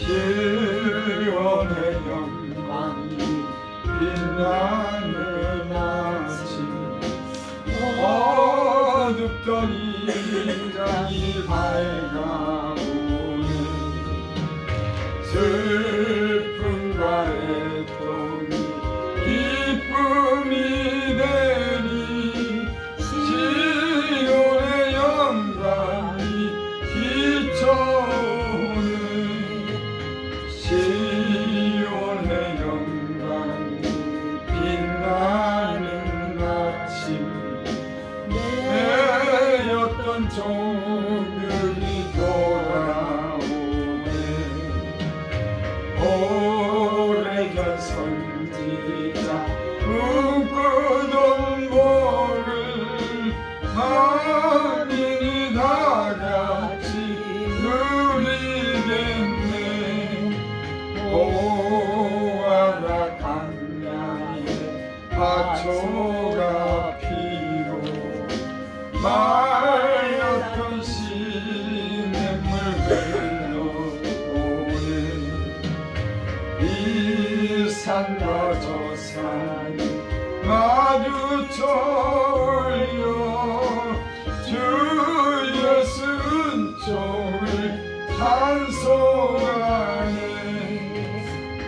시온의 영광이 빛나는 아침 어둡던 이 땅이 밝아오네 슬픔과 애통이 기쁨이 되니 시온의 영광이 비춰오네 시온의 영광이 빛나는 아침 내였던 종들이 돌아오네 오래전 선지자 꿈꾸던 복을 만인이 다 같이 누리겠네 보아라 강야에 화초가 피고 말렸던 시냇물 흘러오네 이 산과 저 산이 마주쳐 올려 주 예수 은총을 찬송하네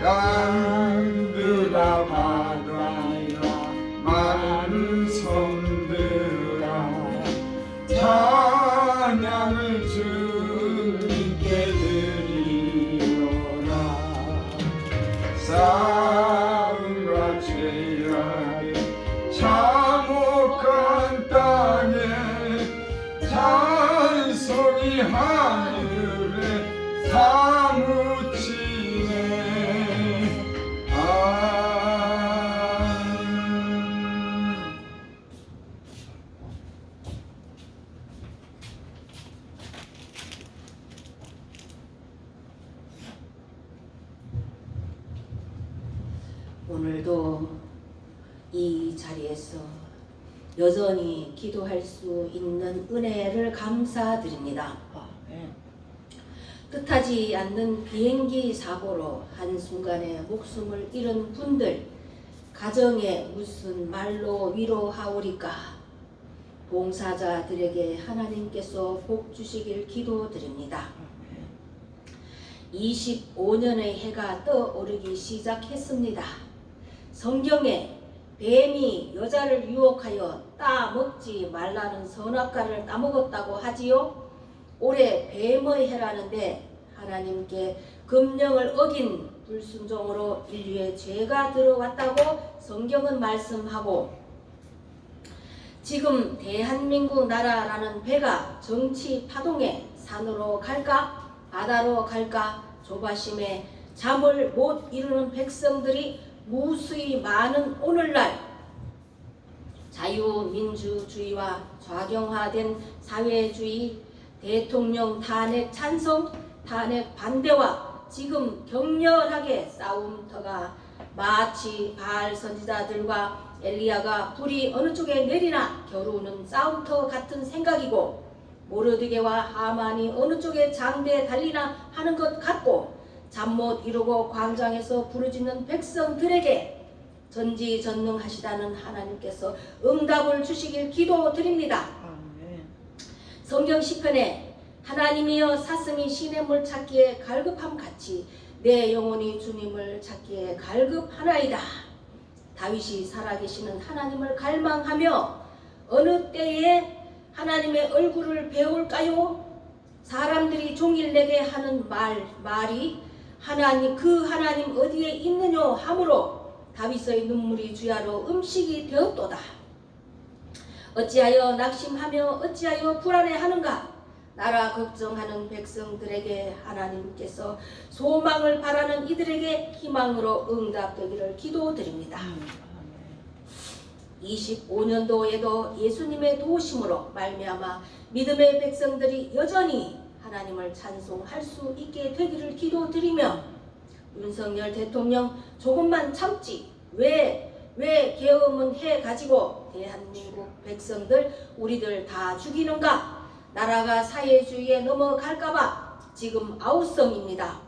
땅들아 바다야 마른 섬들아 찬양을 주님께 드리노라 싸움과 죄악에 참혹한 땅에 찬송이 하늘에 사무치네 오늘도 이 자리에서 여전히 기도할 수 있는 은혜를 감사드립니다. 뜻하지 않는 비행기 사고로 한순간에 목숨을 잃은 분들 가정에 무슨 말로 위로하오리까 봉사자들에게 하나님께서 복 주시길 기도드립니다. 25년의 해가 떠오르기 시작했습니다. 성경에 뱀이 여자를 유혹하여 따먹지 말라는 선악과를 따먹었다고 하지요. 올해 뱀의 해라는데 하나님께 금령을 어긴 불순종으로 인류의 죄가 들어왔다고 성경은 말씀하고 지금 대한민국 나라라는 배가 정치 파동에 산으로 갈까 바다로 갈까 조바심에 잠을 못 이루는 백성들이 무수히 많은 오늘날 자유민주주의와 좌경화된 사회주의 대통령 탄핵 찬성, 탄핵 반대와 지금 격렬하게 싸움터가 마치 바알 선지자들과 엘리야가 불이 어느 쪽에 내리나 겨루는 싸움터 같은 생각이고 모르드게와 하만이 어느 쪽에 장대에 달리나 하는 것 같고 잠 못 이루고 광장에서 부르짖는 백성들에게 전지전능하시다는 하나님께서 응답을 주시길 기도드립니다. 성경 시편에 하나님이여 사슴이 시냇물 찾기에 갈급함같이 내 영혼이 주님을 찾기에 갈급하나이다. 다윗이 살아계시는 하나님을 갈망하며 어느 때에 하나님의 얼굴을 배울까요? 사람들이 종일 내게 하는 말이 하나님 그 하나님 어디에 있느냐 하므로 다윗의 눈물이 주야로 음식이 되었도다. 어찌하여 낙심하며 어찌하여 불안해하는가? 나라 걱정하는 백성들에게 하나님께서 소망을 바라는 이들에게 희망으로 응답되기를 기도드립니다. 25년도에도 예수님의 도우심으로 말미암아 믿음의 백성들이 여전히 하나님을 찬송할 수 있게 되기를 기도드리며 윤석열 대통령 조금만 참지 왜 계엄은 해가지고 대한민국 백성들 우리들 다 죽이는가? 나라가 사회주의에 넘어갈까봐 지금 아우성입니다.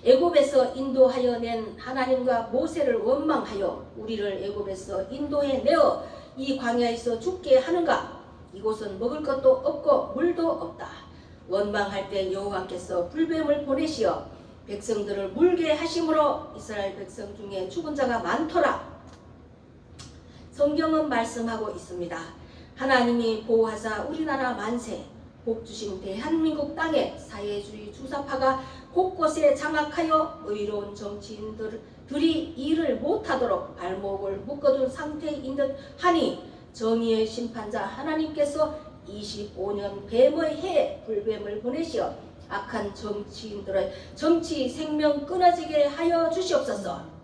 애굽에서 인도하여 낸 하나님과 모세를 원망하여 우리를 애굽에서 인도해 내어 이 광야에서 죽게 하는가? 이곳은 먹을 것도 없고 물도 없다. 원망할 때 여호와께서 불뱀을 보내시어 백성들을 물게 하심으로 이스라엘 백성 중에 죽은 자가 많더라. 성경은 말씀하고 있습니다. 하나님이 보호하사 우리나라 만세, 복 주신 대한민국 땅에 사회주의 주사파가 곳곳에 장악하여 의로운 정치인들이 일을 못하도록 발목을 묶어둔 상태인 듯 하니 정의의 심판자 하나님께서 25년 뱀의 해에 불뱀을 보내시어 악한 정치인들의 정치 생명 끊어지게 하여 주시옵소서.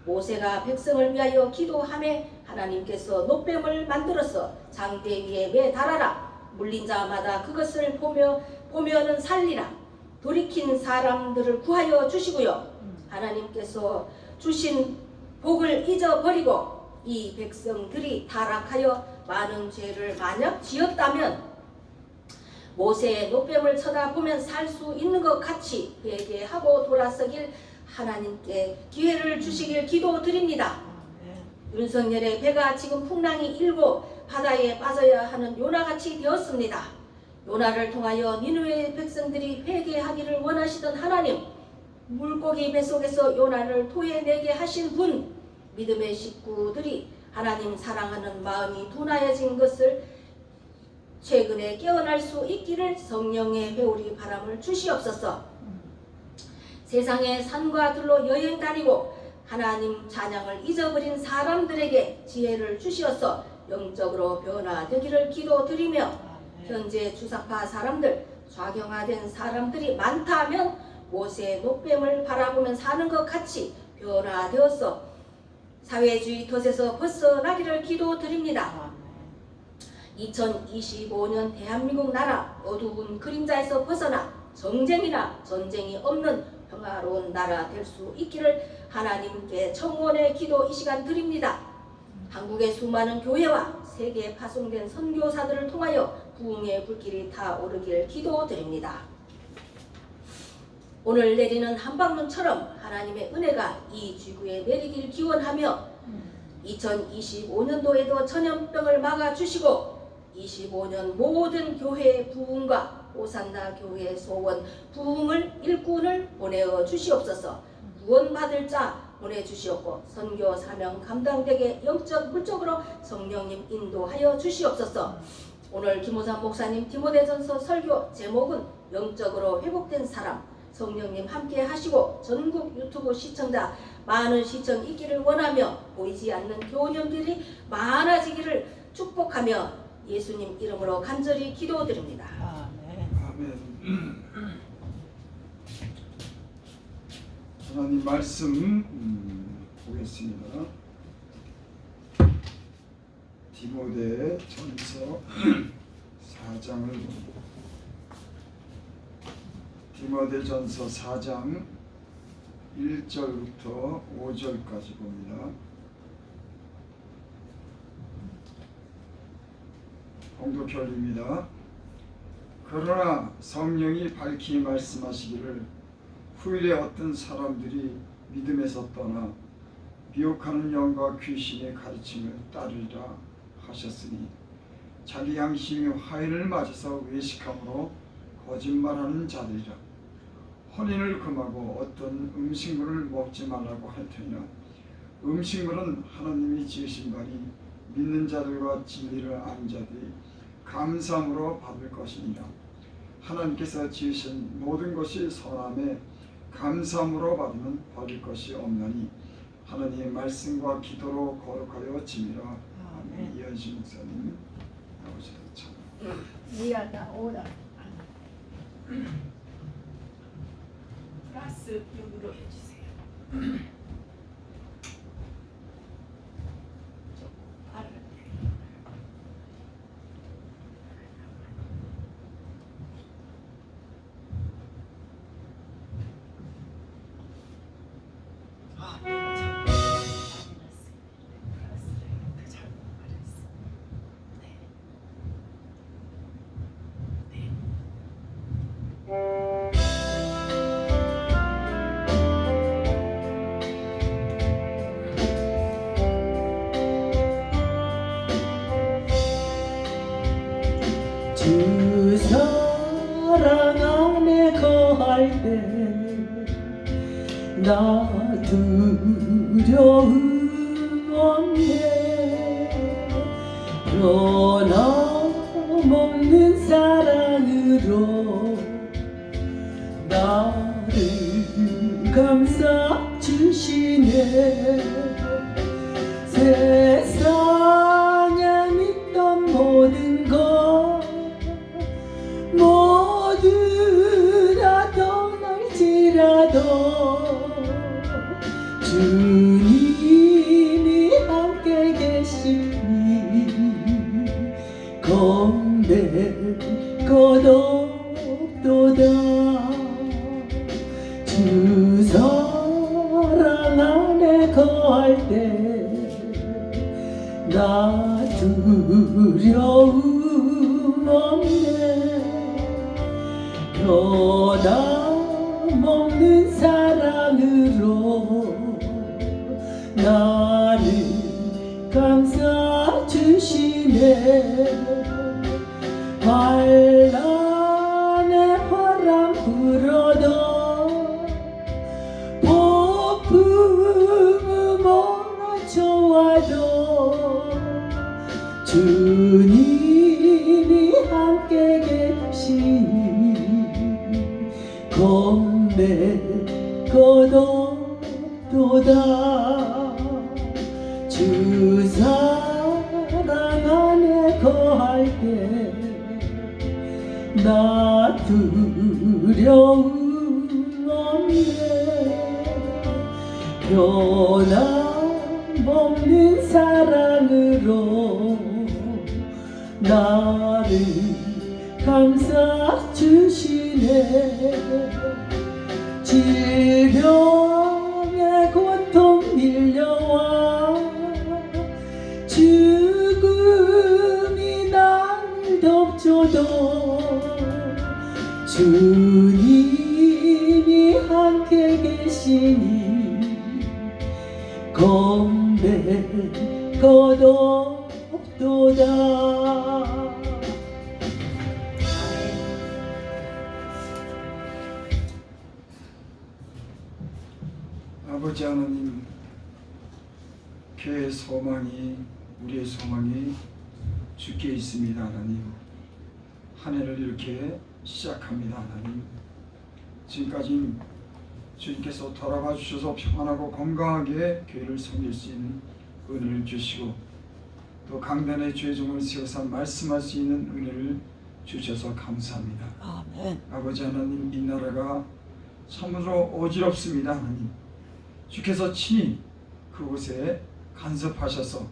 모세가 백성을 위하여 기도하매 하나님께서 노뱀을 만들어서 장대 위에 매달아라. 물린 자마다 그것을 보면은 살리라. 돌이킨 사람들을 구하여 주시고요. 하나님께서 주신 복을 잊어버리고 이 백성들이 타락하여 많은 죄를 만약 지었다면 모세의 노뱀을 쳐다보면 살 수 있는 것 같이 회개하고 돌아서길 하나님께 기회를 주시길 기도드립니다. 윤석열의 배가 지금 풍랑이 일고 바다에 빠져야 하는 요나같이 되었습니다. 요나를 통하여 니느웨의 백성들이 회개하기를 원하시던 하나님, 물고기 뱃속에서 요나를 토해내게 하신 분, 믿음의 식구들이 하나님 사랑하는 마음이 둔하여진 것을 최근에 깨어날 수 있기를 성령의 회오리 바람을 주시옵소서. 세상의 산과 들로 여행 다니고 하나님 찬양을 잊어버린 사람들에게 지혜를 주시어서 영적으로 변화되기를 기도드리며 현재 주사파 사람들, 좌경화된 사람들이 많다면 모세의 노뱀을 바라보면 사는 것 같이 변화되어서 사회주의 덫에서 벗어나기를 기도드립니다. 2025년 대한민국 나라 어두운 그림자에서 벗어나 정쟁이나 전쟁이 없는 평화로운 나라 될 수 있기를 하나님께 청원의 기도 이 시간 드립니다. 한국의 수많은 교회와 세계에 파송된 선교사들을 통하여 부흥의 불길이 타오르길 기도드립니다. 오늘 내리는 한방눈처럼 하나님의 은혜가 이 지구에 내리길 기원하며 2025년도에도 전염병을 막아주시고 25년 모든 교회의 부흥과 오산나 교회의 소원 부흥을 일꾼을 보내어 주시옵소서. 구원받을 자 보내주시옵고 선교 사명 감당되게 영적 물적으로 성령님 인도하여 주시옵소서. 오늘 김호삼 목사님 디모데전서 설교 제목은 영적으로 회복된 사람. 성령님 함께 하시고 전국 유튜브 시청자 많은 시청 있기를 원하며 보이지 않는 교우님들이 많아지기를 축복하며 예수님 이름으로 간절히 기도드립니다. 아멘. 하나님 말씀 보겠습니다. 디모데전서 4장을 디모데전서 4장 1절부터 5절까지 봅니다. 봉독결입니다. 그러나 성령이 밝히 말씀하시기를 후일에 어떤 사람들이 믿음에서 떠나 미혹하는 영과 귀신의 가르침을 따르리라 하셨으니 자기 양심이 화인을 맞아서 외식함으로 거짓말하는 자들이라. 혼인을 금하고 어떤 음식물을 먹지 말라고 할 터이나 음식물은 하나님이 지으신 바니 믿는 자들과 진리를 아는 자들이 감사함으로 받을 것이니라. 하나님께서 지으신 모든 것이 선함에 감사함으로 받으면 버릴 것이 없나니 하나님의 말씀과 기도로 거룩하여 지미라. 아멘. 이현신 목사님 나오셔서 참. 미안하다 오라. 플러스 6으로 해주세요. 나 두려움 없네 변함없는 사랑으로 나를 감싸 주시네 세상에 믿던 모든 것 모두 다 떠날지라도 주님이 함께 계시니 겁낼 것 없도다 주 사랑 안에 거할 때 나 두려움 없네 변함없는 사랑으로 나를 감싸 주시네 환란의 바람 불어도 폭풍 몰아쳐와도 주님이 함께 계시니 겁낼 것 없도다 주 사랑 안에 거할 때 나 두려움 없네 변함없는 사랑으로 나를 감싸 주시네 질병의 고통 밀려와 죽음이 나를 덮쳐도 주님이 함께 계시니 겁낼 것 없도다 아버지 하나님, 교회의 소망이, 우리의 소망이 주께 있습니다. 하나님, 한 해를 이렇게 시작합니다. 하나님, 지금까지 주님께서 돌아봐 주셔서 평안하고 건강하게 교회를 섬길 수 있는 은혜를 주시고 또 강단의 죄종을 세워서 말씀할 수 있는 은혜를 주셔서 감사합니다. 아멘. 아버지 하나님, 이 나라가 참으로 어지럽습니다. 하나님, 주께서 친히 그곳에 간섭하셔서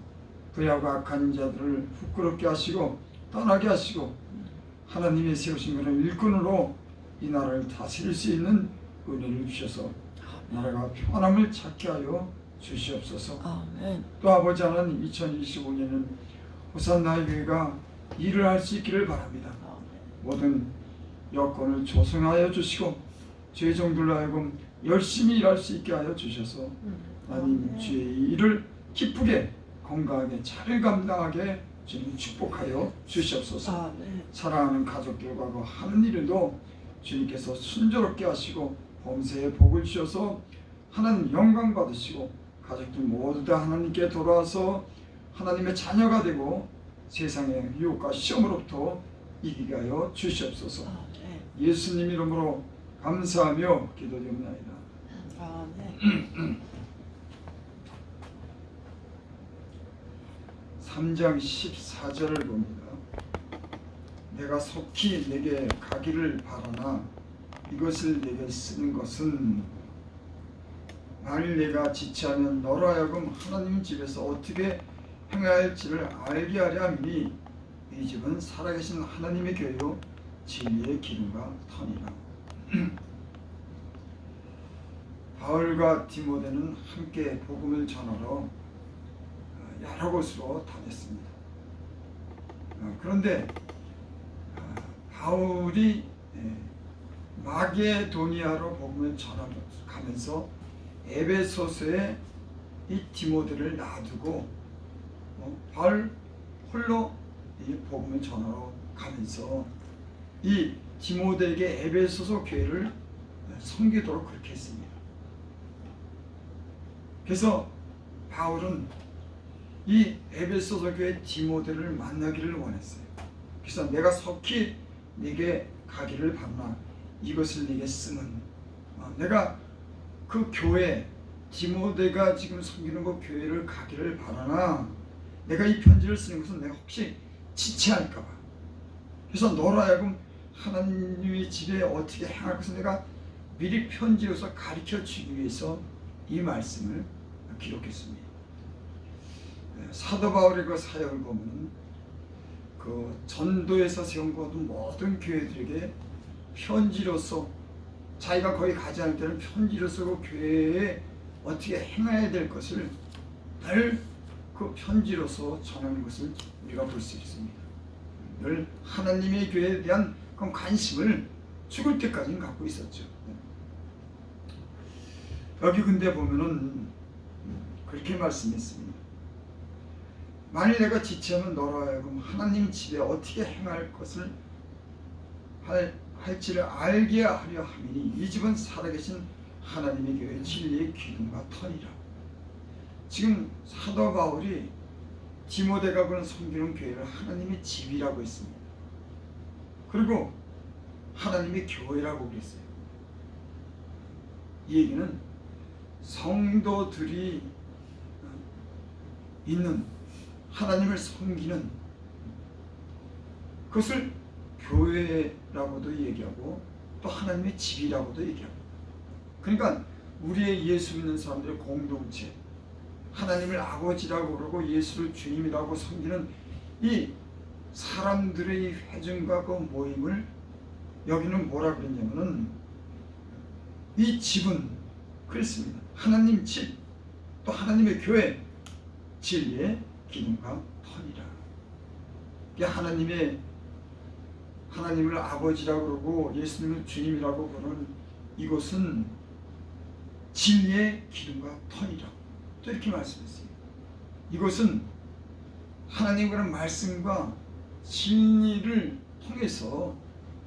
불의하고 악한 자들을 부끄럽게 하시고 떠나게 하시고 하나님의 세우신 그런 일꾼으로 이 나라를 다스릴 수 있는 은혜를 주셔서 나라가 평안함을 찾게 하여 주시옵소서. 아멘. 또 아버지 하나님, 2025년은 호산나 교회가 일을 할 수 있기를 바랍니다. 모든 여건을 조성하여 주시고 죄종들로 하여금 열심히 일할 수 있게 하여 주셔서 하나님 주의 일을 기쁘게 건강하게 잘 감당하게 주님 축복하여 주시옵소서. 사랑하는 가족들과 그 하는 일에도 주님께서 순조롭게 하시고 범사에 복을 주셔서 하나님 영광 받으시고 가족들 모두 다 하나님께 돌아와서 하나님의 자녀가 되고 세상의 유혹과 시험으로부터 이기게 하여 주시옵소서. 예수님 이름으로 감사하며 기도드립니다. 아멘. 3장 14절을 봅니다. 내가 속히 내게 가기를 바라나 이것을 내게 쓰는 것은 만일 내가 지체하면 너로 하여금 하나님 집에서 어떻게 행해야 할지를 알게 하려 함이니 이 집은 살아계신 하나님의 교회요 진리의 기름과 터니라. 바울과 디모데는 함께 복음을 전하러 여러 곳으로 다녔습니다. 그런데 바울이 마게도니아로 복음을 전하면서 에베소서에 이 디모데를 놔두고 바울 홀로 이 복음을 전하러 가면서 이 디모데에게 에베소서 교회를 섬기도록 그렇게 했습니다. 그래서 바울은 이 에베소서 교회 디모데를 만나기를 원했어요. 그래서 내가 속히 네게 가기를 바라나 이것을 네게 쓰면 내가 그 교회 디모데가 지금 섬기는 그 교회를 가기를 바라나 내가 이 편지를 쓰는 것은 내가 혹시 지체할까 봐. 그래서 너로 하여금 하나님의 집에 어떻게 행할 것을 내가 미리 편지로서 가르쳐 주기 위해서 이 말씀을 기록했습니다. 사도 바울의 그 사역을 보면 그 전도에서 세운 모든 교회들에게 편지로서 자기가 거기 가지 않을 때는 편지로서 그 교회에 어떻게 행해야 될 것을 늘 그 편지로서 전하는 것을 우리가 볼 수 있습니다. 늘 하나님의 교회에 대한 그 관심을 죽을 때까지는 갖고 있었죠. 여기 근데 보면은 그렇게 말씀했습니다. 만일 내가 지체하면 너로 하여금 하나님 집에 어떻게 행할 것을 할지를 알게 하려 함이니 이 집은 살아계신 하나님의 교회 진리의 기둥과 터니라. 지금 사도 바울이 디모데가 그런 섬기는 교회를 하나님의 집이라고 했습니다. 그리고 하나님의 교회라고 그랬어요. 이 얘기는 성도들이 있는 하나님을 섬기는 그것을 교회라고도 얘기하고 또 하나님의 집이라고도 얘기합니다. 그러니까 우리의 예수 믿는 사람들의 공동체, 하나님을 아버지라고 그러고 예수를 주님이라고 섬기는 이 사람들의 회중과 그 모임을 여기는 뭐라 그랬냐면은 이 집은 그랬습니다. 하나님 집, 또 하나님의 교회, 진리의 기둥과 터니라. 이게 하나님을 아버지라고 그러고 예수님을 주님이라고 부르는 이곳은 진리의 기둥과 터니라. 또 이렇게 말씀했어요. 이것은 하나님과의 말씀과 진리를 통해서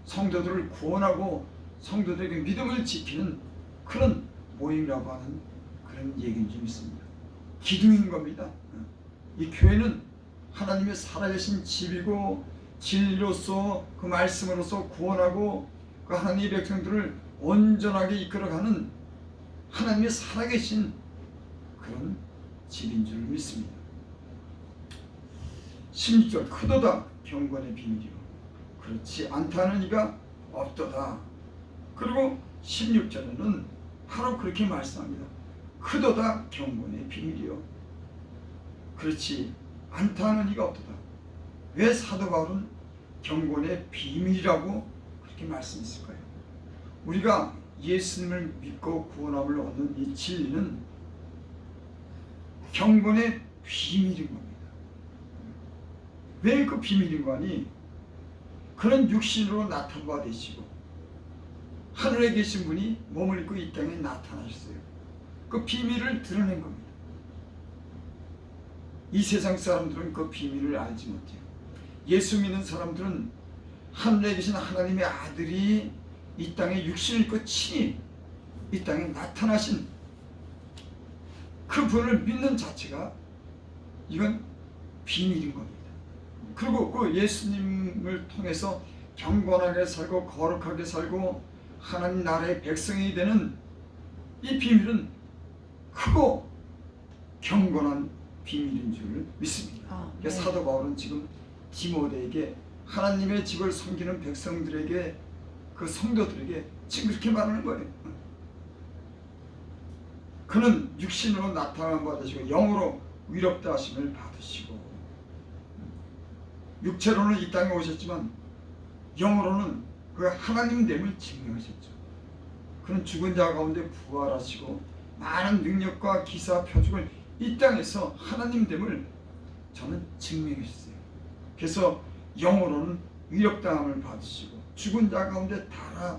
성도들을 구원하고 성도들에게 믿음을 지키는 그런 모임이라고 하는 그런 얘기는 좀 있습니다. 기둥인 겁니다. 이 교회는 하나님의 살아계신 집이고 진리로서 그 말씀으로서 구원하고 그 하나님의 백성들을 온전하게 이끌어가는 하나님의 살아계신 그런 집인 줄 믿습니다. 16절 크도다 경건의 비밀이요 그렇지 않다는 이가 없도다. 그리고 16절에는 바로 그렇게 말씀합니다. 크도다 경건의 비밀이요 그렇지 않다는 이가 없도다. 왜 사도 바울은 경건의 비밀이라고 그렇게 말씀했을까요? 우리가 예수님을 믿고 구원함을 얻는 이 진리는 경건의 비밀인 겁니다. 왜 그 비밀인 거니? 그런 육신으로 나타난 바 되시고 하늘에 계신 분이 몸을 입고 이 땅에 나타나셨어요. 그 비밀을 드러낸 겁니다. 이 세상 사람들은 그 비밀을 알지 못해요. 예수 믿는 사람들은 하늘에 계신 하나님의 아들이 이 땅에 육신을 입고 친히 이 땅에 나타나신 그 분을 믿는 자체가 이건 비밀인 겁니다. 그리고 그 예수님을 통해서 경건하게 살고 거룩하게 살고 하나님 나라의 백성이 되는 이 비밀은 크고 경건한 비밀인 줄 믿습니다. 네. 사도 바울은 지금 디모데에게 하나님의 집을 섬기는 백성들에게 그 성도들에게 지금 그렇게 말하는 거예요. 그는 육신으로 나타난 바 되시고 영으로 위롭다 하심을 받으시고 육체로는 이 땅에 오셨지만 영으로는 그 하나님됨을 증명하셨죠. 그는 죽은 자 가운데 부활하시고 많은 능력과 기사 표적을 이 땅에서 하나님됨을 저는 증명하셨어요. 그래서 영으로는 위력당함을 받으시고 죽은 자 가운데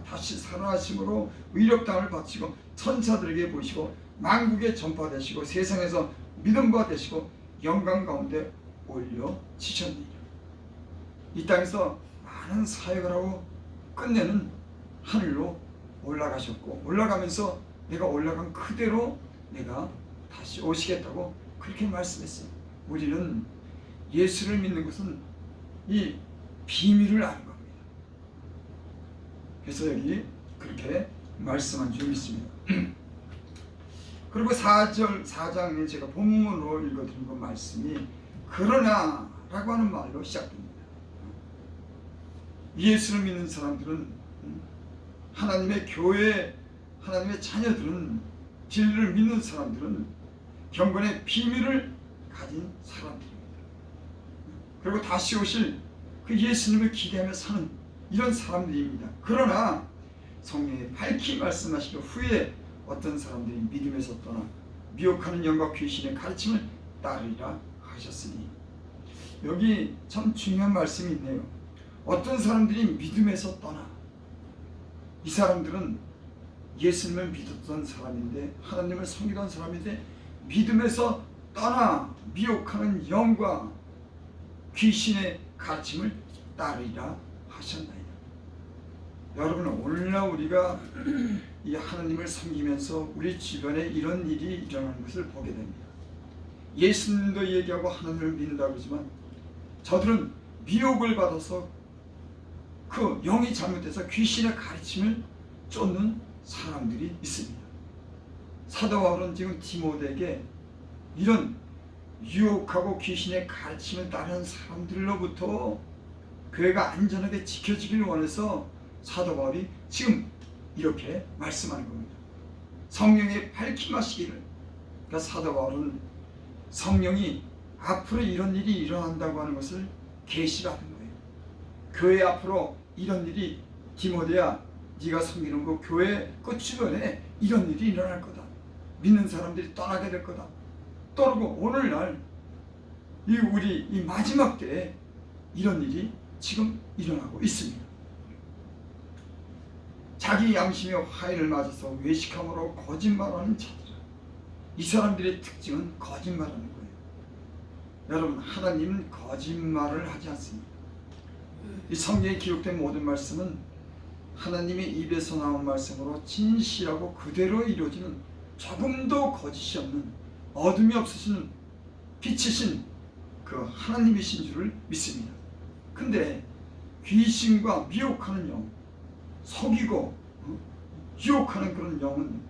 다시 살아나심으로 위력당함을 받으시고 천사들에게 보이시고 만국에 전파되시고 세상에서 믿음바 되시고 영광 가운데 올려지셨느니라. 이 땅에서 많은 사역을 하고 끝내는 하늘로 올라가셨고 올라가면서 내가 올라간 그대로 내가 다시 오시겠다고 그렇게 말씀했어요. 우리는 예수를 믿는 것은 이 비밀을 아는 겁니다. 그래서 여기 그렇게 말씀한 줄 믿습니다. 그리고 4장에 제가 본문으로 읽어드린 그 말씀이 그러나 라고 하는 말로 시작됩니다. 예수를 믿는 사람들은, 하나님의 교회, 하나님의 자녀들은, 진리를 믿는 사람들은 경건의 비밀을 가진 사람들입니다. 그리고 다시 오실 그 예수님을 기대하며 사는 이런 사람들입니다. 그러나 성령이 밝히 말씀하시기 후에 어떤 사람들이 믿음에서 떠나 미혹하는 영과 귀신의 가르침을 따르리라 하셨으니, 여기 참 중요한 말씀이 있네요. 어떤 사람들이 믿음에서 떠나, 이 사람들은 예수님을 믿었던 사람인데, 하나님을 섬기던 사람인데 믿음에서 떠나 미혹하는 영과 귀신의 가르침을 따르리라 하셨나이다. 여러분, 오늘날 우리가 이 하나님을 섬기면서 우리 주변에 이런 일이 일어나는 것을 보게 됩니다. 예수님도 얘기하고 하나님을 믿는다고 하지만 저들은 미혹을 받아서 그 영이 잘못돼서 귀신의 가르침을 쫓는 사람들이 있습니다. 사도 바울은 지금 디모데에게 이런 유혹하고 귀신의 가르침을 따르는 사람들로부터 교회가 안전하게 지켜지기를 원해서 사도 바울이 지금 이렇게 말씀하는 겁니다. 성령의 밝힘하시기를. 그러니까 사도 바울은 성령이 앞으로 이런 일이 일어난다고 하는 것을 계시하는 거예요. 교회 앞으로 이런 일이, 디모데야 네가 섬기는 그 교회 그 주변에 이런 일이 일어날 거다. 믿는 사람들이 떠나게 될 거다. 그리고 오늘날 우리 이 마지막 때에 이런 일이 지금 일어나고 있습니다. 자기 양심의 화인을 맞아서 외식함으로 거짓말하는 자들, 이 사람들의 특징은 거짓말하는 거예요. 여러분, 하나님은 거짓말을 하지 않습니다. 이 성경에 기록된 모든 말씀은 하나님의 입에서 나온 말씀으로 진실하고 그대로 이루어지는, 조금도 거짓이 없는, 어둠이 없으신 빛이신 그 하나님이신 줄을 믿습니다. 근데 귀신과 미혹하는 영, 속이고 유혹하는 그런 영은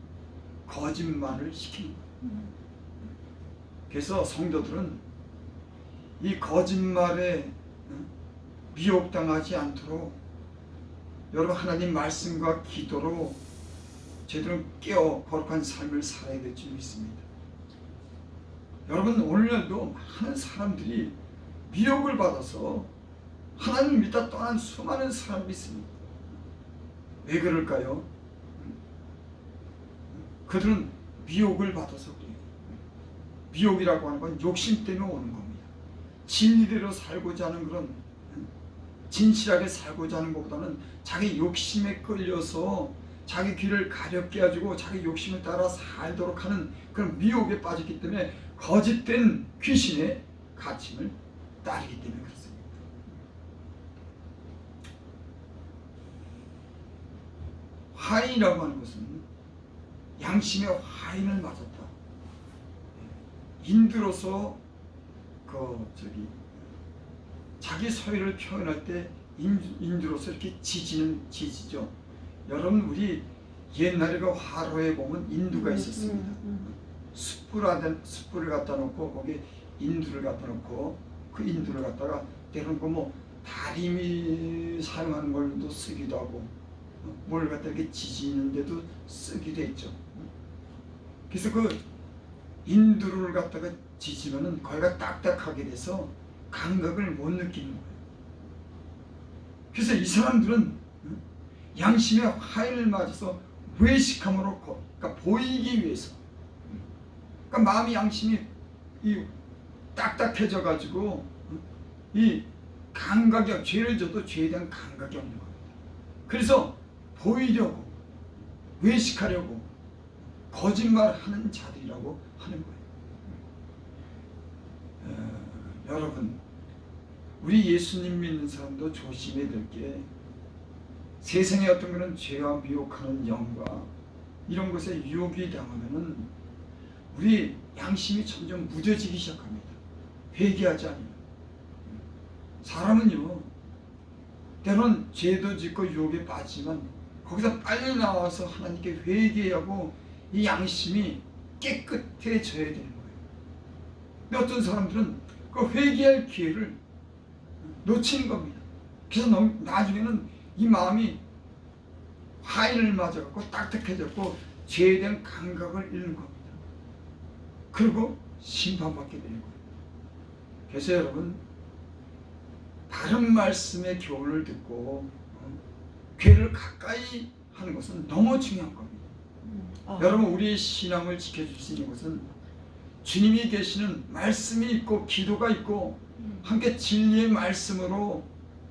거짓말을 시키는 거예요. 그래서 성도들은 이 거짓말에 미혹당하지 않도록 여러분 하나님 말씀과 기도로 제대로 깨어 거룩한 삶을 살아야 될 줄 믿습니다. 여러분, 오늘날도 많은 사람들이 미혹을 받아서 하나님을 믿다 떠난 수많은 사람이 있습니다. 왜 그럴까요? 그들은 미혹을 받아서 그래요. 미혹이라고 하는 건 욕심 때문에 오는 겁니다. 진리대로 살고자 하는 그런, 진실하게 살고자 하는 것보다는 자기 욕심에 끌려서 자기 귀를 가렵게 해가지고 자기 욕심을 따라 살도록 하는 그런 미혹에 빠졌기 때문에 거짓된 귀신의 가르침을 따르기 때문에 그렇습니다. 화인이라고 하는 것은 양심의 화인을 맞았다. 인두로서 자기 소유를 표현할 때 인두로서 이렇게 지지는 지지죠. 여러분, 우리 옛날에 그 화로에 보면 인두가 있었습니다. 숯불을 갖다 놓고 거기에 인두를 갖다 놓고 그 인두를 갖다가 때로는 뭐 다리미 사용하는 걸도 쓰기도 하고 뭘 갖다 이렇게 지지는데도 쓰기도 했죠. 그래서 그 인두를 갖다가 지지면은 거기가 딱딱하게 돼서 감각을 못 느끼는 거예요. 그래서 이 사람들은 양심의 화인을 맞아서 외식함으로, 그러니까 보이기 위해서, 그러니까 마음이 양심이 딱딱해져 가지고 이 감각이, 죄를 져도 죄에 대한 감각이 없는 겁니다. 그래서 보이려고, 외식하려고 거짓말하는 자들이라고 하는 거예요. 여러분, 우리 예수님 믿는 사람도 조심해야 될 게, 세상의 어떤 그런 죄와 미혹하는 영과 이런 것에 유혹이 당하면은 우리 양심이 점점 무뎌지기 시작합니다. 회개하지 않으면. 사람은요, 때론 죄도 짓고 유혹에 빠지지만 거기서 빨리 나와서 하나님께 회개하고 이 양심이 깨끗해져야 되는 거예요. 근데 어떤 사람들은 그 회개할 기회를 놓치는 겁니다. 그래서 나중에는 이 마음이 화인을 맞아갖고 딱딱해졌고 죄에 대한 감각을 잃는 겁니다. 그리고 심판받게 되는 거예요. 그래서 여러분, 바른 말씀의 교훈을 듣고 괴를 가까이 하는 것은 너무 중요한 겁니다. 여러분, 우리의 신앙을 지켜줄 수 있는 것은 주님이 계시는 말씀이 있고 기도가 있고 함께 진리의 말씀으로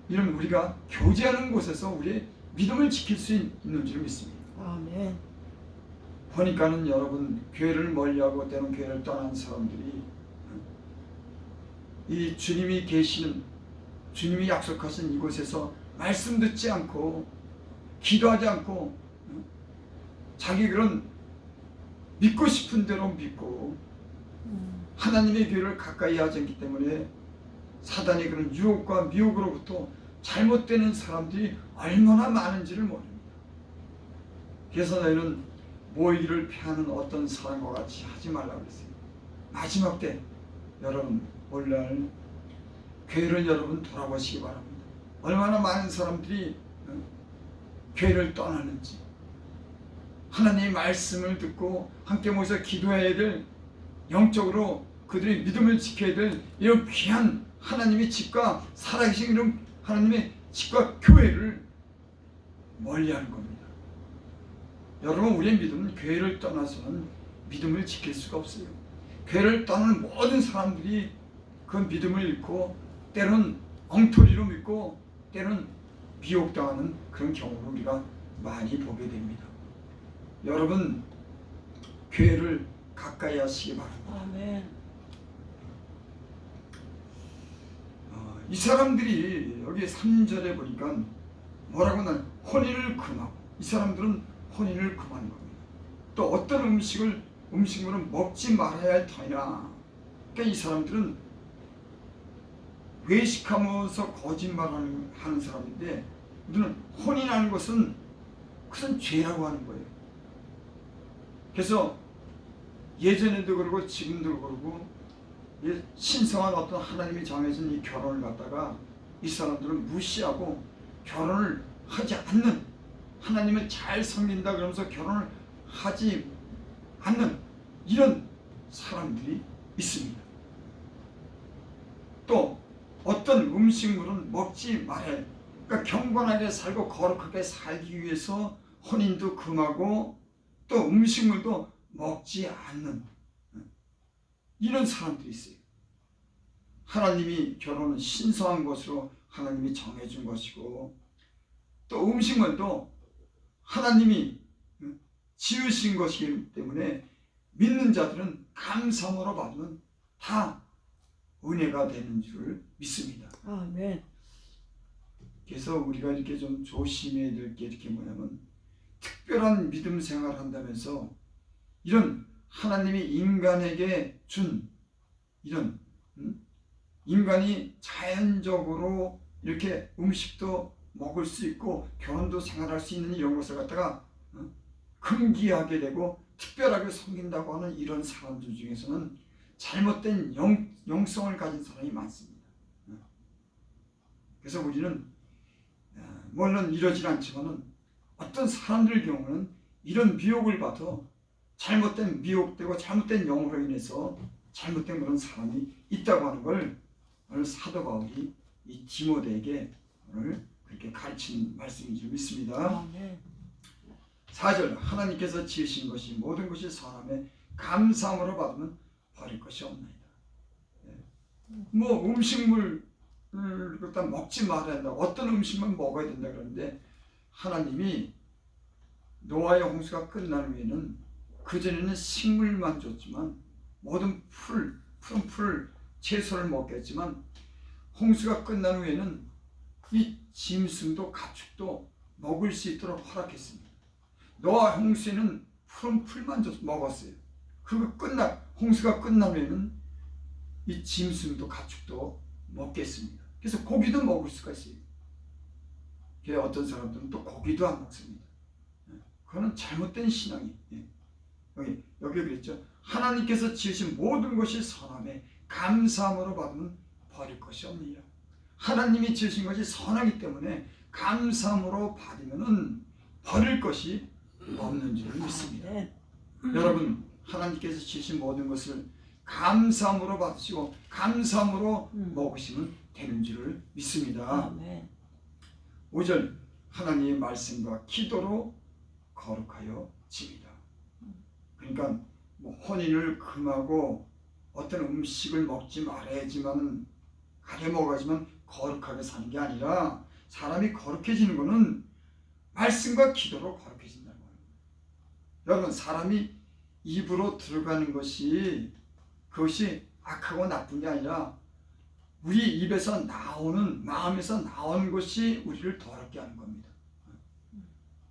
이런 우리가 교제하는 곳에서 우리의 믿음을 지킬 수 있는 줄 믿습니다. 아멘. 보니까는 여러분, 교회를 멀리하고 때론 교회를 떠난 사람들이 이 주님이 계시는, 주님이 약속하신 이곳에서 말씀 듣지 않고 기도하지 않고 자기 그런 믿고 싶은 대로 믿고 하나님의 교회를 가까이 하지 않기 때문에 사단의 그런 유혹과 미혹으로부터 잘못되는 사람들이 얼마나 많은지를 모릅니다. 그래서 너희는 모이기를 피하는 어떤 사람과 같이 하지 말라고 그랬어요. 마지막 때 여러분, 오늘날 교회를 여러분 돌아보시기 바랍니다. 얼마나 많은 사람들이 교회를 떠나는지, 하나님의 말씀을 듣고 함께 모여서 기도해야 될, 영적으로 그들의 믿음을 지켜야 될 이런 귀한 하나님의 집과 살아계신 이런 하나님의 집과 교회를 멀리하는 겁니다. 여러분, 우리의 믿음은 교회를 떠나서는 믿음을 지킬 수가 없어요. 교회를 떠나는 모든 사람들이 그 믿음을 잃고 때로는 엉터리로 믿고 때로는 미혹당하는 그런 경우를 우리가 많이 보게 됩니다. 여러분, 교회를 가까이 하시기 바랍니다. 아멘. 이 사람들이 여기 3절에 보니까 뭐라고 하면 혼인을 금하고, 이 사람들은 혼인을 금하는 겁니다. 또 어떤 음식물은 먹지 말아야 할 터이나, 그러니까 이 사람들은 외식하면서 거짓말하는 사람인데, 우리는 혼인하는 것은 그것은 죄라고 하는 거예요. 그래서 예전에도 그러고 지금도 그러고 신성한 어떤 하나님이 정해진 이 결혼을 갖다가 이 사람들은 무시하고 결혼을 하지 않는, 하나님을 잘 섬긴다 그러면서 결혼을 하지 않는 이런 사람들이 있습니다. 또 어떤 음식물은 먹지 말아야, 그러니까 경건하게 살고 거룩하게 살기 위해서 혼인도 금하고 또 음식물도 먹지 않는 이런 사람들이 있어요. 하나님이 결혼은 신성한 것으로 하나님이 정해준 것이고, 또 음식물도 하나님이 지으신 것이기 때문에 믿는 자들은 감사함으로 받으면 다 은혜가 되는 줄 믿습니다. 아멘. 그래서 우리가 이렇게 좀 조심해야 될 게 이렇게 뭐냐면, 특별한 믿음 생활을 한다면서 이런 하나님이 인간에게 준 이런 인간이 자연적으로 이렇게 음식도 먹을 수 있고 결혼도 생활할 수 있는 이런 것을 갖다가 금기하게 되고 특별하게 섬긴다고 하는 이런 사람들 중에서는 잘못된 영성을 가진 사람이 많습니다. 그래서 우리는 물론 이러진 않지만은 어떤 사람들 경우는 이런 미혹을 받아 잘못된 미혹되고 잘못된 영으로 인해서 잘못된 그런 사람이 있다고 하는 걸 오늘 사도 바울이 이 디모데에게 오늘 그렇게 가르치는 말씀인 줄 믿습니다. 아멘. 4절, 하나님께서 지으신 것이 모든 것이 선함에 감사함으로 받으면 버릴 것이 없나이다. 뭐 음식물 일단 먹지 말아야 된다, 어떤 음식만 먹어야 된다 그러는데, 하나님이 노아의 홍수가 끝난 후에는 그전에는 식물만 줬지만 모든 푸른 풀, 채소를 먹겠지만 홍수가 끝난 후에는 이 짐승도 가축도 먹을 수 있도록 허락했습니다. 노아 홍수에는 푸른 풀만 먹었어요. 홍수가 끝나면은 이 짐승도 가축도 먹겠습니다. 그래서 고기도 먹을 수가 있어요. 그래서 어떤 사람들은 또 고기도 안 먹습니다. 그거는 잘못된 신앙이. 여기 그랬죠. 하나님께서 지으신 모든 것이 선함에 감사함으로 받으면 버릴 것이 없느니라. 하나님이 지으신 것이 선하기 때문에 감사함으로 받으면은 버릴 것이 없는 줄을 믿습니다. 여러분, 하나님께서 지으신 모든 것을 감사함으로 받으시고 감사함으로 먹으시면 되는 줄을 믿습니다. 5절, 하나님의 말씀과 기도로 거룩하여 집니다. 그러니까 뭐 혼인을 금하고 어떤 음식을 먹지 말아야지만 가려 먹어야지만 거룩하게 사는 게 아니라 사람이 거룩해지는 것은 말씀과 기도로 거룩해진다는 거예요. 여러분, 사람이 입으로 들어가는 것이 그것이 악하고 나쁜 게 아니라 우리 입에서 나오는, 마음에서 나오는 것이 우리를 더럽게 하는 겁니다.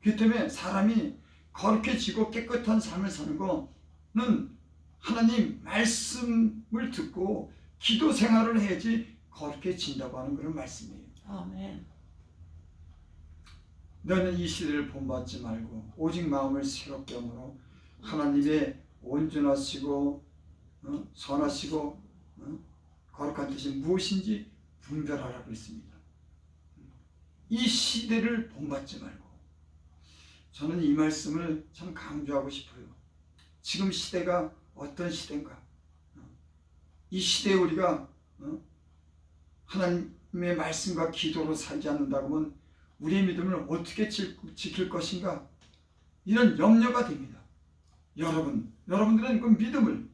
그렇기 때문에 사람이 거룩해지고 깨끗한 삶을 사는 거는 하나님 말씀을 듣고 기도 생활을 해야지 거룩해진다고 하는 그런 말씀이에요. 아멘. 너는 이 시대를 본받지 말고 오직 마음을 새롭게 함으로 하나님의 온전하시고 선하시고 거룩한 뜻이 무엇인지 분별하라고 했습니다. 이 시대를 본받지 말고, 저는 이 말씀을 참 강조하고 싶어요. 지금 시대가 어떤 시대인가? 이 시대에 우리가 하나님의 말씀과 기도로 살지 않는다고 하면 우리의 믿음을 어떻게 지킬 것인가? 이런 염려가 됩니다. 여러분들은 그 믿음을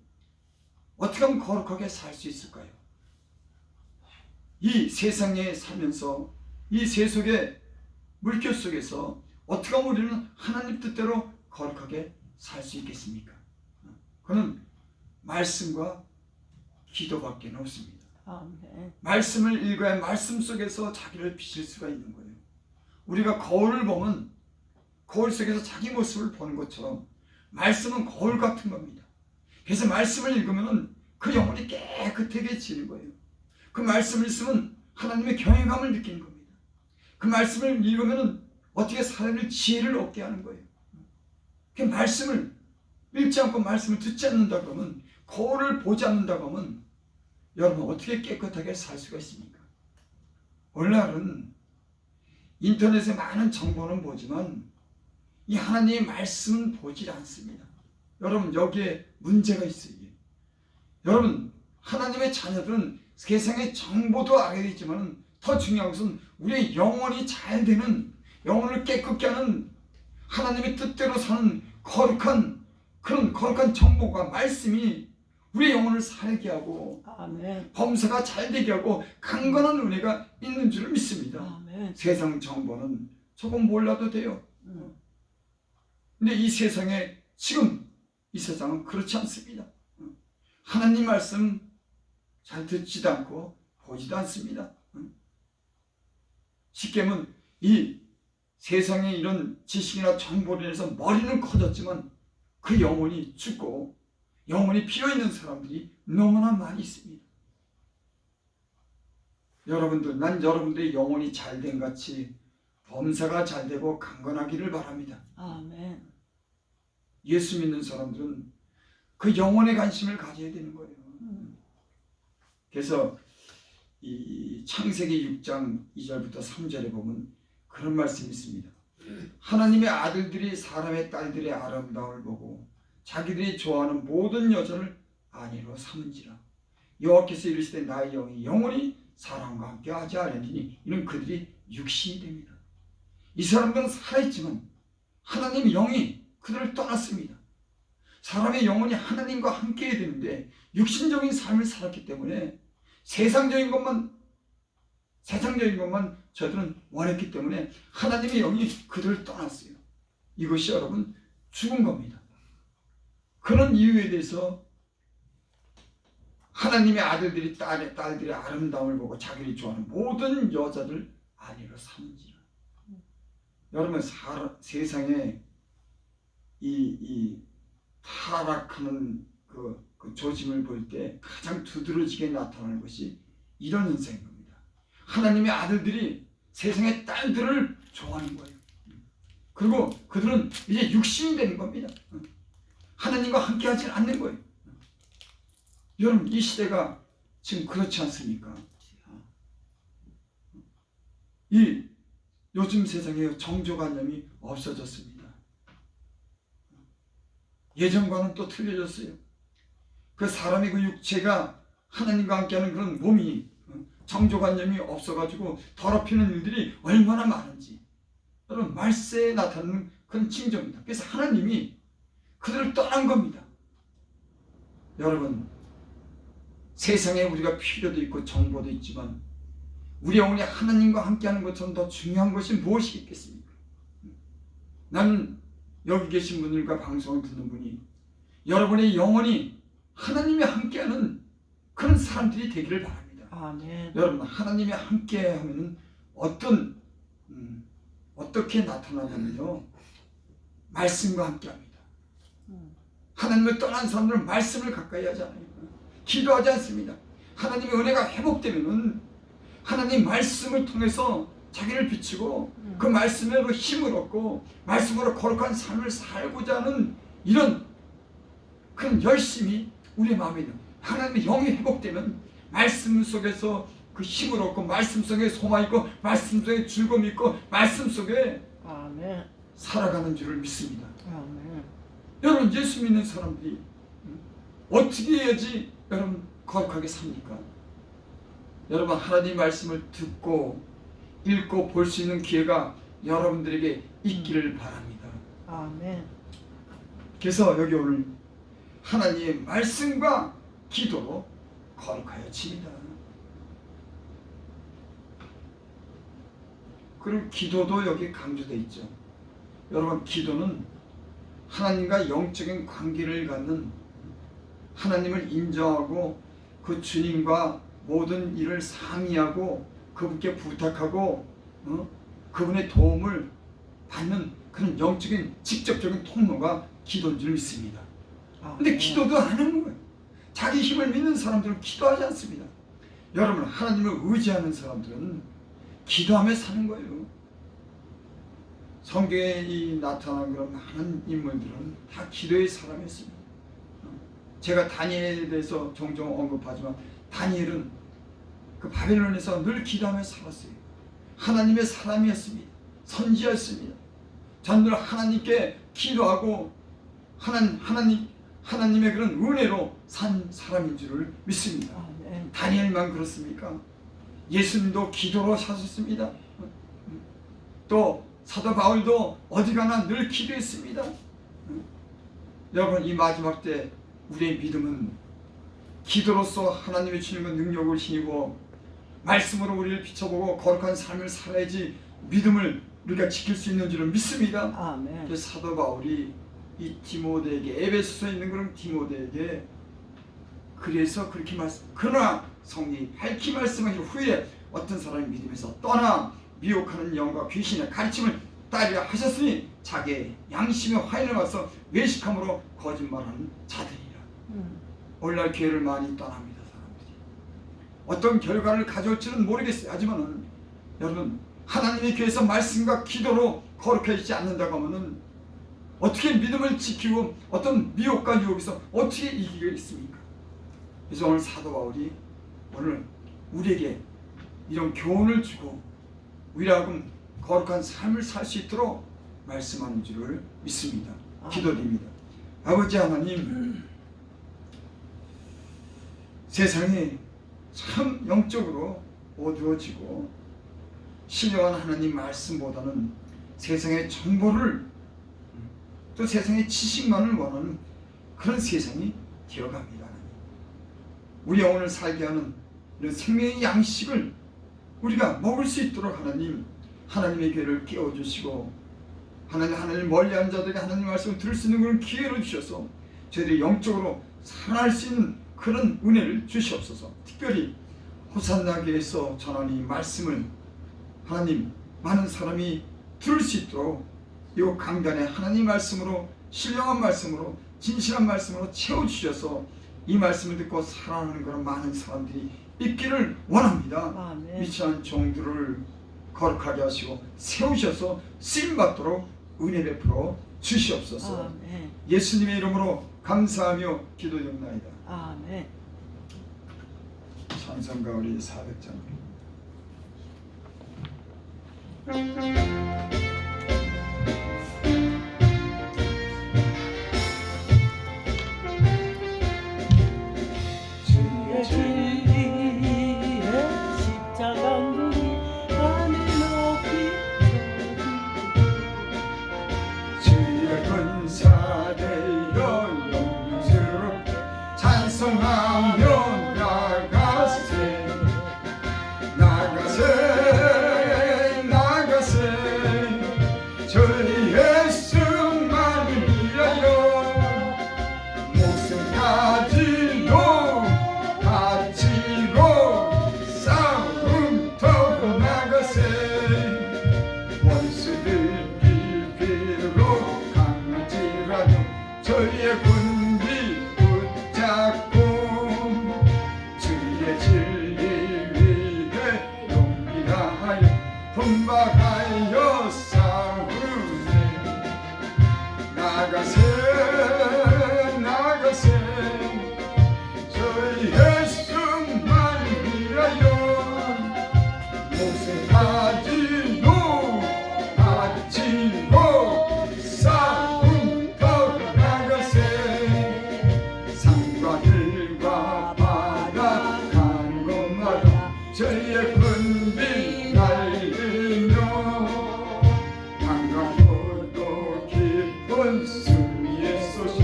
어떻게 하면 거룩하게 살 수 있을까요? 이 세상에 살면서 이 세속의 물결 속에서 어떻게 하면 우리는 하나님 뜻대로 거룩하게 살 수 있겠습니까? 그는 말씀과 기도밖에 없습니다. 아멘. 말씀을 읽어야 말씀 속에서 자기를 비칠 수가 있는 거예요. 우리가 거울을 보면 거울 속에서 자기 모습을 보는 것처럼 말씀은 거울 같은 겁니다. 그래서 말씀을 읽으면 그 영혼이 깨끗해지는 거예요. 그 말씀을 쓰면 하나님의 경외감을 느끼는 겁니다. 그 말씀을 읽으면 어떻게 살아낼 지혜를 얻게 하는 거예요. 그 말씀을 읽지 않고 말씀을 듣지 않는다 그러면, 거울을 보지 않는다 그러면 여러분 어떻게 깨끗하게 살 수가 있습니까? 오늘날은 인터넷에 많은 정보는 보지만 이 하나님의 말씀은 보질 않습니다. 여러분, 여기에 문제가 있어요. 여러분, 하나님의 자녀들은 세상의 정보도 알아야 되지만 더 중요한 것은 우리의 영혼이 잘 되는, 영혼을 깨끗게 하는, 하나님의 뜻대로 사는 그런 거룩한 정보가, 말씀이 우리의 영혼을 살게 하고 아멘. 범사가 잘 되게 하고 강건한 은혜가 있는 줄을 믿습니다. 아멘. 세상 정보는 조금 몰라도 돼요. 근데 이 세상에, 지금 이 세상은 그렇지 않습니다. 하나님 말씀 잘 듣지도 않고 보지도 않습니다. 쉽게 하면 이 세상의 이런 지식이나 정보로 인해서 머리는 커졌지만 그 영혼이 죽고 영혼이 비어있는 사람들이 너무나 많이 있습니다. 여러분들, 난 여러분들의 영혼이 잘된 같이 범사가 잘되고 강건하기를 바랍니다. 아멘. 예수 믿는 사람들은 그 영혼에 관심을 가져야 되는 거예요. 그래서 이 창세기 6장 2절부터 3절에 보면 그런 말씀이 있습니다. 하나님의 아들들이 사람의 딸들의 아름다움을 보고 자기들이 좋아하는 모든 여자를 아내로 삼은지라. 여호와께서 이르시되 나의 영이 영원히 사람과 함께 하지 아니하리니 이는 그들이 육신이 됩니다. 이 사람들은 살아있지만 하나님의 영이 그들을 떠났습니다. 사람의 영혼이 하나님과 함께 해야 되는데 육신적인 삶을 살았기 때문에 세상적인 것만 저들은 원했기 때문에 하나님의 영이 그들을 떠났어요. 이것이 여러분 죽은 겁니다. 그런 이유에 대해서 하나님의 아들들이 딸들의 아름다움을 보고 자기를 좋아하는 모든 여자들 아내로 삼은지라. 여러분, 세상에 이 타락하는 그 조짐을 볼 때 가장 두드러지게 나타나는 것이 이런 인생인 겁니다. 하나님의 아들들이 세상의 딸들을 좋아하는 거예요. 그리고 그들은 이제 육신이 되는 겁니다. 하나님과 함께 하지 않는 거예요. 여러분, 이 시대가 지금 그렇지 않습니까? 이 요즘 세상에 정조관념이 없어졌습니다. 예전과는 또 틀려졌어요. 그 사람의 그 육체가 하나님과 함께하는 그런 몸이 정조관념이 없어가지고 더럽히는 일들이 얼마나 많은지 여러분 말세에 나타나는 그런 징조입니다. 그래서 하나님이 그들을 떠난 겁니다. 여러분, 세상에 우리가 필요도 있고 정보도 있지만 우리 영혼이 하나님과 함께하는 것처럼 더 중요한 것이 무엇이 있겠습니까? 나는 여기 계신 분들과 방송을 듣는 분이 여러분의 영혼이 하나님이 함께하는 그런 사람들이 되기를 바랍니다. 아멘. 여러분, 하나님이 함께하면 어떻게 나타나냐면요, 말씀과 함께합니다. 하나님을 떠난 사람들은 말씀을 가까이 하지 않아요. 기도하지 않습니다. 하나님의 은혜가 회복되면은 하나님 말씀을 통해서 자기를 비추고 그 말씀으로 힘을 얻고 말씀으로 거룩한 삶을 살고자 하는 이런 그런 열심이 우리 마음에 있는, 하나님의 영이 회복되면 말씀 속에서 그 힘을 얻고 말씀 속에 소망이 있고 말씀 속에 즐거움이 있고 말씀 속에 아멘. 살아가는 줄을 믿습니다. 아멘. 여러분, 예수 믿는 사람들이 어떻게 해야지 여러분 거룩하게 삽니까? 여러분, 하나님 말씀을 듣고 읽고 볼 수 있는 기회가 여러분들에게 있기를 바랍니다. 아멘. 그래서 여기 오늘 하나님의 말씀과 기도로 거룩하여 칩니다. 그리고 기도도 여기 강조되어 있죠. 여러분, 기도는 하나님과 영적인 관계를 갖는, 하나님을 인정하고 그 주님과 모든 일을 상의하고 그분께 부탁하고 그분의 도움을 받는 그런 영적인 직접적인 통로가 기도인 줄 믿습니다. 근데 기도도 안 하는 거예요. 자기 힘을 믿는 사람들은 기도하지 않습니다. 여러분, 하나님을 의지하는 사람들은 기도하며 사는 거예요. 성경에 나타난 그런 많은 인물들은 다 기도의 사람이었습니다. 제가 다니엘에 대해서 종종 언급하지만 다니엘은 그 바벨론에서 늘 기도하며 살았어요. 하나님의 사람이었습니다. 선지였습니다. 전 늘 하나님께 기도하고 하나님의 그런 은혜로 산 사람인 줄을 믿습니다. 아멘. 다니엘만 그렇습니까? 예수님도 기도로 사셨습니다. 또 사도 바울도 어디 가나 늘 기도했습니다. 여러분, 이 마지막 때 우리의 믿음은 기도로서 하나님의 주님의 능력을 힘입어 말씀으로 우리를 비춰보고 거룩한 삶을 살아야지 믿음을 우리가 지킬 수 있는 줄을 믿습니다. 아멘. 사도 바울이 이 디모데에게, 에베소서에 있는 그런 디모데에게 그래서 그렇게 그러나 성령이 밝히 말씀하신 후에 어떤 사람이 믿음에서 떠나 미혹하는 영과 귀신의 가르침을 따르려 하셨으니 자기의 양심의 화인을 와서 외식함으로 거짓말하는 자들이라. 오늘날 교회를 많이 떠납니다. 사람들이 어떤 결과를 가져올지는 모르겠어요. 하지만 여러분, 하나님의 교회에서 말씀과 기도로 거룩해지지 않는다고 하면 어떻게 믿음을 지키고 어떤 미혹과 유혹에서 어떻게 이기겠습니까? 그래서 오늘 사도 바울이 오늘 우리에게 이런 교훈을 주고 우리하고 거룩한 삶을 살 수 있도록 말씀하는 줄을 믿습니다. 기도드립니다. 아버지 하나님, 세상이 참 영적으로 어두워지고 신령한 하나님 말씀보다는 세상의 정보를 또 세상의 지식만을 원하는 그런 세상이 되어갑니다. 우리 영혼을 살게 하는 이런 생명의 양식을 우리가 먹을 수 있도록 하나님의 교회를 깨워주시고 하나님 멀리한 자들에게 하나님 말씀을 들을 수 있는 그런 기회를 주셔서 저희들이 영적으로 살아날 수 있는 그런 은혜를 주시옵소서. 특별히 호산나 교회에서 전하는 이 말씀을 하나님 많은 사람이 들을 수 있도록 이 강단에 하나님 말씀으로 신령한 말씀으로 진실한 말씀으로 채워주셔서 이 말씀을 듣고 살아나는 그런 많은 사람들이 있기를 원합니다. 아멘. 미치한 종들을 거룩하게 하시고 세우셔서 쓰임받도록 은혜 베풀어 주시옵소서. 아멘. 예수님의 이름으로 감사하며 기도드립나이다. 아멘. 찬송가 우리 400장. 주의 진리의 십자가 무리 하늘 높이 주의 군사되어 영광스럽게 찬송하며 나가세 나가세 나가세 저희 예수만을 위하여 목숨까지도 바치고 싸움터로 나가세 원수들이 비록 강할지라도 저희의 군기 붙잡고 주의 진리 위에 용기하여 분발하여 싸우네 나가세 나가세 저희 예수만 위하여 목숨까지도 바치고 싸움터로 나가세 산과 들과 바다 가는 곳마다 저희의 군비 날리며 반갑고도 기쁜 승리의 소식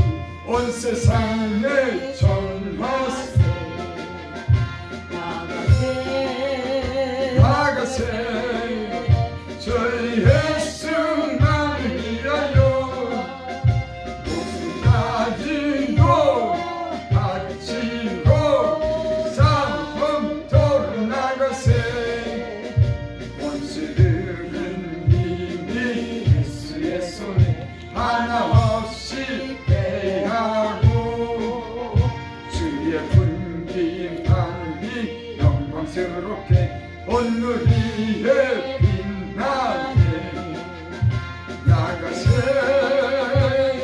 온 세상에 전하세 나가세 저희 예수만 위하여 목숨까지도 바치고 싸움터로 나가세 원수들은 이미 예수의 손에 하나 없이 패하고 주의 군기만이 영광스럽게 온누 위에 빛나네 나가세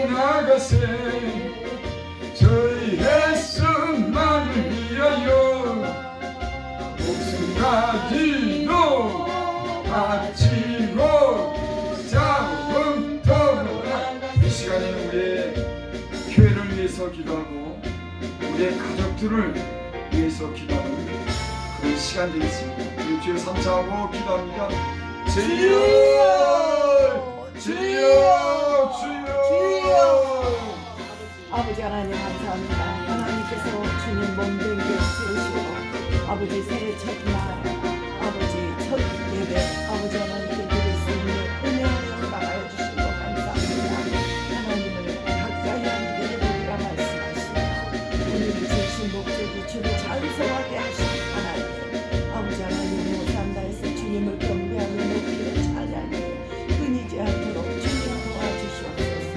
나가세 저희 예수만 위하여 목숨까지도 바치고 싸움터로 이 시간에는 우리의 교회를 위해서 기도하고 우리의 가족들을 위해서 기도하는 그런 시간 되겠습니다. 우리 주여 삼차하고 기도합니다. 주여 주여 주여 아버지 하나님 감사합니다. 하나님께서 주님 몸된 게 세우시고 아버지 새해 첫날 아버지 첫 예배 아버지 하나님께 드릴 수 있는 은혜를 나가여 주시고 감사합니다. 하나님을 가까이 하는 예배드리라 말씀하시며 오늘 주신 목적이 주를 찬송하게 하시는 하나님 아버지 하나님의 오산다에서 주님을 경배하며 높이며 찬양해 끊이지 않도록 주님 도와주시옵소서.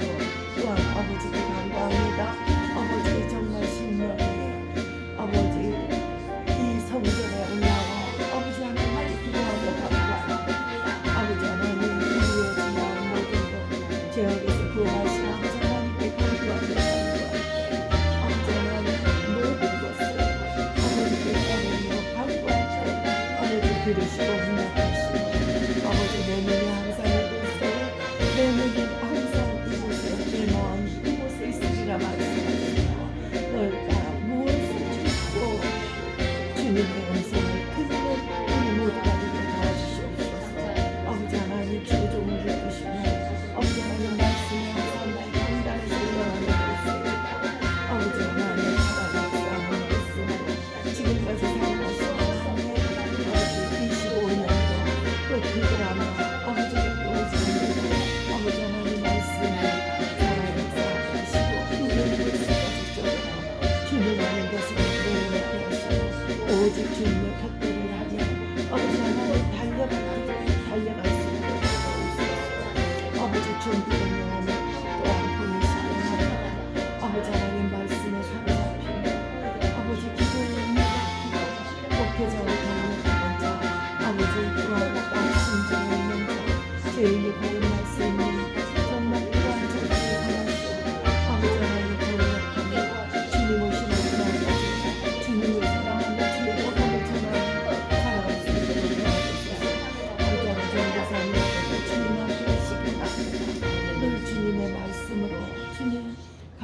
또한 아버지께 간구합니다. 아버지 정말 신명해 아버지 이 성전에 올라와 아버지 하나님께 기도하며 간구합니다. 아버지 하나님 우리의 지나온 모든 것 죄악에서 구원하시는 아버지 하나님께 간구하며 아버지 하나님 모든 것을 아버지께 꺼내며 간구하며 아버지 들으시고 응답하시고 아버지 내 눈이 항상 이곳에 내 눈이 항상 이곳에 내 마음 이곳에 있으리라 말씀하시고 너희가 무엇을 짓고 주님의 음성을 듣는 우리 모두가 되게 도와주시옵소서. 아버지 하나님 주의 종을 이끄시며 아버지 하나님 말씀이 항상 나의 강단에서 올라가는 것입니다. 아버지 하나님 살아있는 말씀으로 지금까지 살아가신 하나님 아버지 25년도 또 그들하며 아버지를 보여주시고 아버지 하나님 말씀을 살아가시고 우리를 주님 하는 것을 내어놓게 하시고 오직 주님의 곁들을 하며 아버지 하나님 달려갈 수 있도록 도와주소서. 아버지 준비된 영혼을 또한 보내시고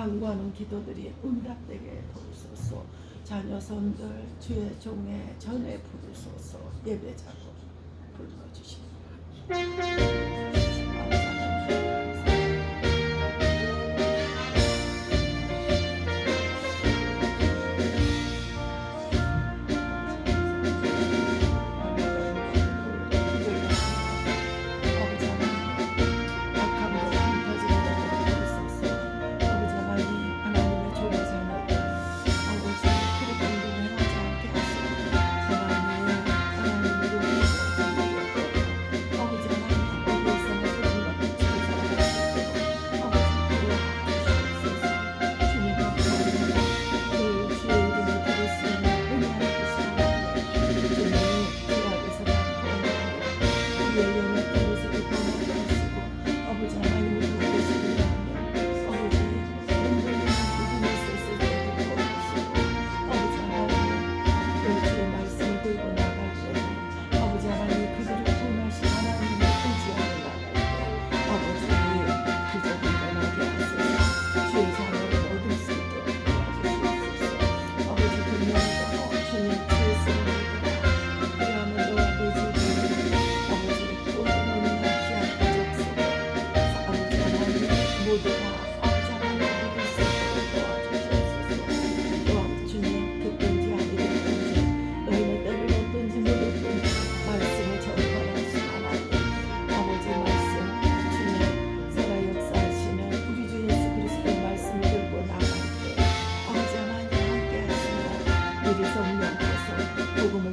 간구하는 기도들이 응답되게 도우소서. 자녀 손들 주의 종의 전에 부르소서. 예배자로 불러주시옵소서.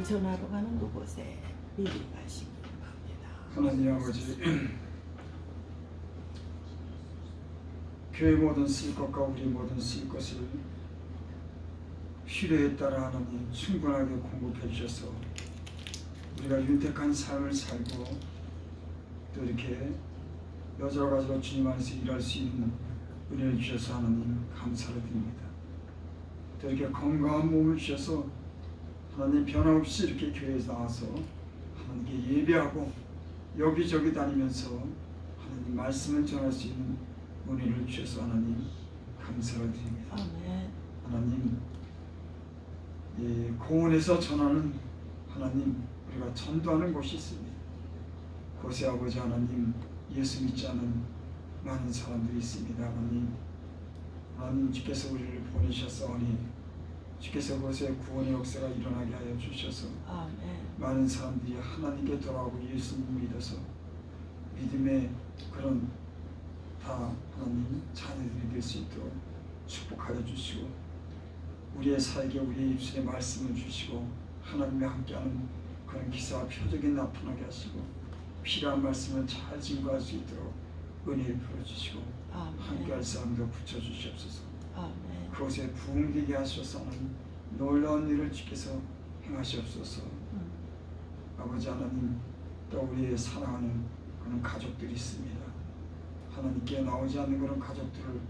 전하러 가는 그곳에 미리 가시기 바랍니다. 하나님 아버지, 교회 모든 쓸 것과 우리 모든 쓸 것을 필요에 따라 하나님 충분하게 공급해 주셔서 우리가 윤택한 삶을 살고 또 이렇게 여러 가지로 주님 안에서 일할 수 있는 은혜를 주셔서 하나님 감사를 드립니다. 또 이렇게 건강한 몸을 주셔서 하나님 변함없이 이렇게 교회에서 나와서 하나님께 예배하고 여기저기 다니면서 하나님 말씀을 전할 수 있는 은혜를 주셔서 하나님 감사를 드립니다. 아멘. 하나님, 이 공원에서 전하는 하나님 우리가 전도하는 곳이 있습니다. 그곳에 아버지 하나님 예수 믿지 않은 많은 사람들이 있습니다. 하나님 주께서 우리를 보내셨사오니 주께서 그곳에 구원의 역사가 일어나게 하여 주셔서 아멘. 많은 사람들이 하나님께 돌아오고 예수님 믿어서 믿음의 그런 다 하나님 자녀들이 될 수 있도록 축복하여 주시고 우리의 살게 우리의 입술에 말씀을 주시고 하나님과 함께하는 그런 기사와 표적이 나타나게 하시고 필요한 말씀을 잘 증거할 수 있도록 은혜를 풀어주시고 함께할 사람도 붙여주시옵소서. 아멘. 그곳에 부흥되게 하셔서 놀라운 일을 주께서 행하시옵소서. 아버지 하나님, 또 우리의 사랑하는 그런 가족들이 있습니다. 하나님께 나오지 않는 그런 가족들을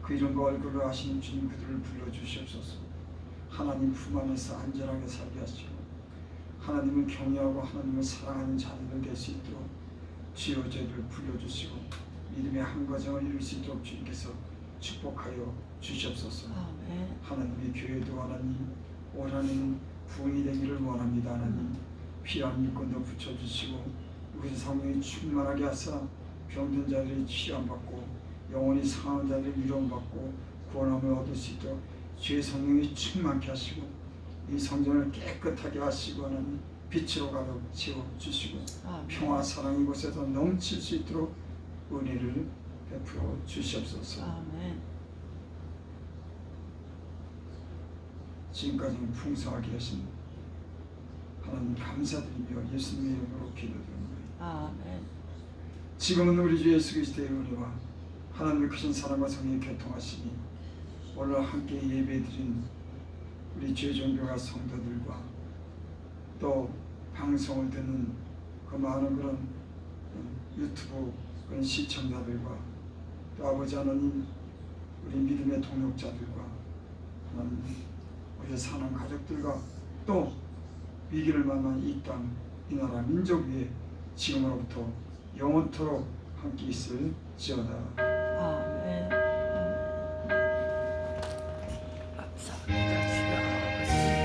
그 이름과 얼굴을 아시는 주님 그들을 불러주시옵소서. 하나님 품 안에서 안전하게 살게 하시고 하나님을 경외하고 하나님을 사랑하는 자녀들 될 수 있도록 주여 저희를 불러주시고 믿음의 한 가정을 이룰 수 있도록 주님께서 축복하여 주시옵소서. 아멘. 하나님의 교회도 하나님 올 한해는 부흥이 되기를 원합니다. 하나님 필요한 일꾼도 붙여주시고 우리 성령이 충만하게 하사 병든 자들이 치료받고 영원히 상한 자들이 위로받고 구원함을 얻을 수 있도록 주의 성령이 충만케 하시고 이 성전을 깨끗하게 하시고 하나님 빛으로 가득 채워주시고 평화 사랑 이곳에서 넘칠 수 있도록 은혜를 베풀어 주시옵소서. 아멘. 지금까지 풍성하게 하신 하나님 감사드리며 예수님의 이름으로 기도드립니다. 아멘. 지금은 우리 주 예수 그리스도의 은혜와 하나님의 크신 사랑과 성령의 교통하심이 오늘 함께 예배드린 우리 주의종교가 성도들과 또 방송을 듣는 그 많은 그런 유튜브 그런 시청자들과 또 아버지 하나님 우리 믿음의 동역자들과 하나님 우리의 사는 가족들과 또 위기를 만난 이 땅, 이 나라, 민족 위에 지금으로부터 영원토록 함께 있을지어다.